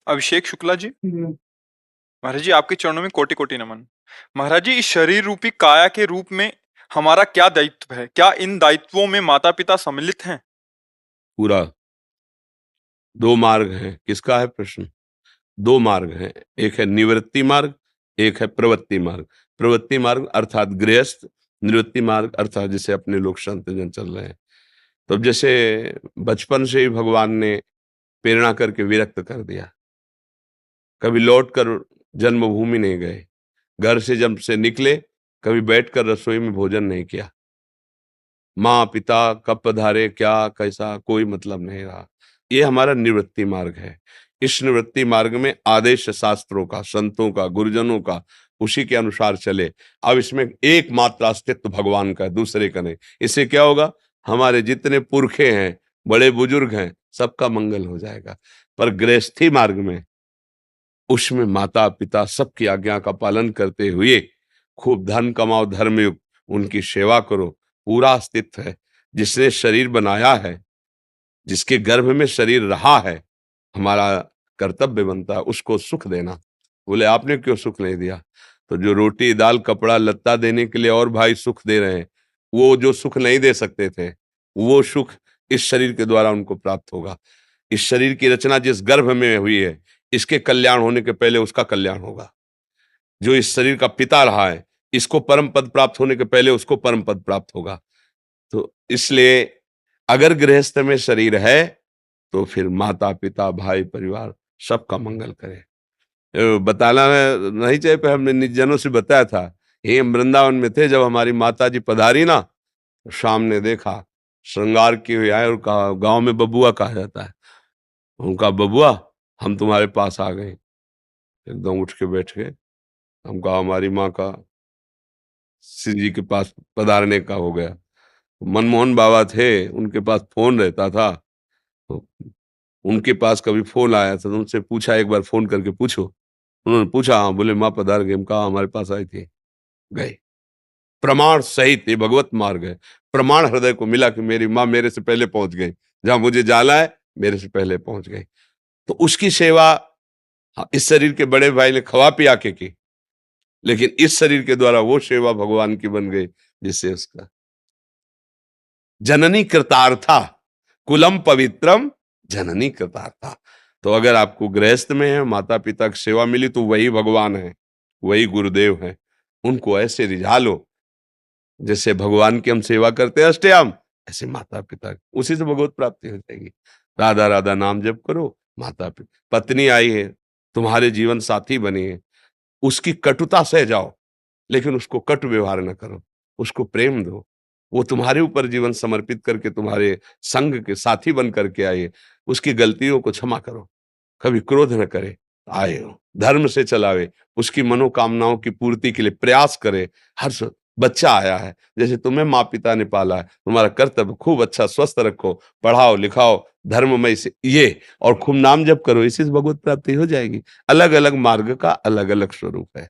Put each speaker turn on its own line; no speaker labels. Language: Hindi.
अभिषेक शुक्ला जी। महाराज जी, आपके चरणों में कोटि कोटि नमन। महाराज जी, इस शरीर रूपी काया के रूप में हमारा क्या दायित्व है? क्या इन दायित्वों में माता पिता सम्मिलित हैं?
पूरा 2 मार्ग हैं। किसका है प्रश्न? 2 मार्ग हैं, एक है निवृत्ति मार्ग, एक है प्रवृत्ति मार्ग। प्रवृत्ति मार्ग अर्थात गृहस्थ, निवृत्ति मार्ग अर्थात जैसे अपने लोग संत जन चल रहे हैं। तो अब जैसे बचपन से ही भगवान ने प्रेरणा करके विरक्त कर दिया, कभी लौट कर जन्मभूमि नहीं गए, घर से जब से निकले कभी बैठकर रसोई में भोजन नहीं किया, माँ पिता कब पधारे क्या कैसा कोई मतलब नहीं रहा। ये हमारा निवृत्ति मार्ग है। इस निवृत्ति मार्ग में आदेश शास्त्रों का, संतों का, गुरुजनों का, उसी के अनुसार चले। अब इसमें एकमात्र अस्तित्व भगवान का है, दूसरे का नहीं। इससे क्या होगा? हमारे जितने पुरखे हैं, बड़े बुजुर्ग हैं, सबका मंगल हो जाएगा। पर गृहस्थी मार्ग में, उसमें माता पिता सबकी आज्ञा का पालन करते हुए खूब धन कमाओ, धर्मयुक्त, उनकी सेवा करो, पूरा अस्तित्व है। जिसने शरीर बनाया है, जिसके गर्भ में शरीर रहा है, हमारा कर्तव्य बनता है उसको सुख देना। बोले आपने क्यों सुख नहीं दिया? तो जो रोटी दाल कपड़ा लत्ता देने के लिए और भाई सुख दे रहे हैं, वो जो सुख नहीं दे सकते थे, वो सुख इस शरीर के द्वारा उनको प्राप्त होगा। इस शरीर की रचना जिस गर्भ में हुई है, इसके कल्याण होने के पहले उसका कल्याण होगा। जो इस शरीर का पिता रहा है, इसको परम पद प्राप्त होने के पहले उसको परम पद प्राप्त होगा। तो इसलिए अगर गृहस्थ में शरीर है तो फिर माता पिता भाई परिवार सबका मंगल करे। बताना नहीं चाहिए, पर हमने निज जनों से बताया था। ये हम वृंदावन में थे, जब हमारी माता जी पधारी ना, तो शाम ने देखा श्रृंगार किए हुए आए और कहा गांव में बबुआ कहा जाता है। उनका बबुआ हम तुम्हारे पास आ गए। एकदम उठ के बैठ गए। हम कहा हमारी माँ का श्री जी के पास पधारने का हो गया। मनमोहन बाबा थे, उनके पास फोन रहता था, तो उनके पास कभी फोन आया था तो उनसे पूछा, एक बार फोन करके पूछो। उन्होंने पूछा, हाँ। बोले माँ पधार गए? हम कहा हमारे पास आई थी, गए। प्रमाण सहित ये भगवत मार्ग है। प्रमाण हृदय को मिला कि मेरी माँ मेरे से पहले पहुंच गई, जहां मुझे जाना है मेरे से पहले पहुंच गई। तो उसकी सेवा, हाँ, इस शरीर के बड़े भाई ने खवा पिया के की, लेकिन इस शरीर के द्वारा वो सेवा भगवान की बन गई जिससे उसका जननी कृतार्था, कुलम पवित्रम जननी कृतार्था। तो अगर आपको गृहस्थ में है, माता पिता की सेवा मिली, तो वही भगवान है, वही गुरुदेव है। उनको ऐसे रिझा लो जैसे भगवान की हम सेवा करते हैं अष्टयाम, ऐसे माता पिता, उसी से भगवत प्राप्ति हो जाएगी। राधा राधा नाम जप करो। माता पिता, पत्नी आई है, तुम्हारे जीवन साथी बनी है, उसकी कटुता सह जाओ, लेकिन उसको कटु व्यवहार न करो, उसको प्रेम दो। वो तुम्हारे ऊपर जीवन समर्पित करके तुम्हारे संग के साथी बन करके आए, उसकी गलतियों को क्षमा करो, कभी क्रोध न करे, आए हो धर्म से चलावे, उसकी मनोकामनाओं की पूर्ति के लिए प्रयास करे। बच्चा आया है, जैसे तुम्हें माँ पिता ने पाला है, तुम्हारा कर्तव्य खूब अच्छा स्वस्थ रखो, पढ़ाओ लिखाओ धर्ममय से ये, और खूब नाम जप करो, इसी से भगवत प्राप्ति हो जाएगी। अलग अलग मार्ग का अलग अलग स्वरूप है।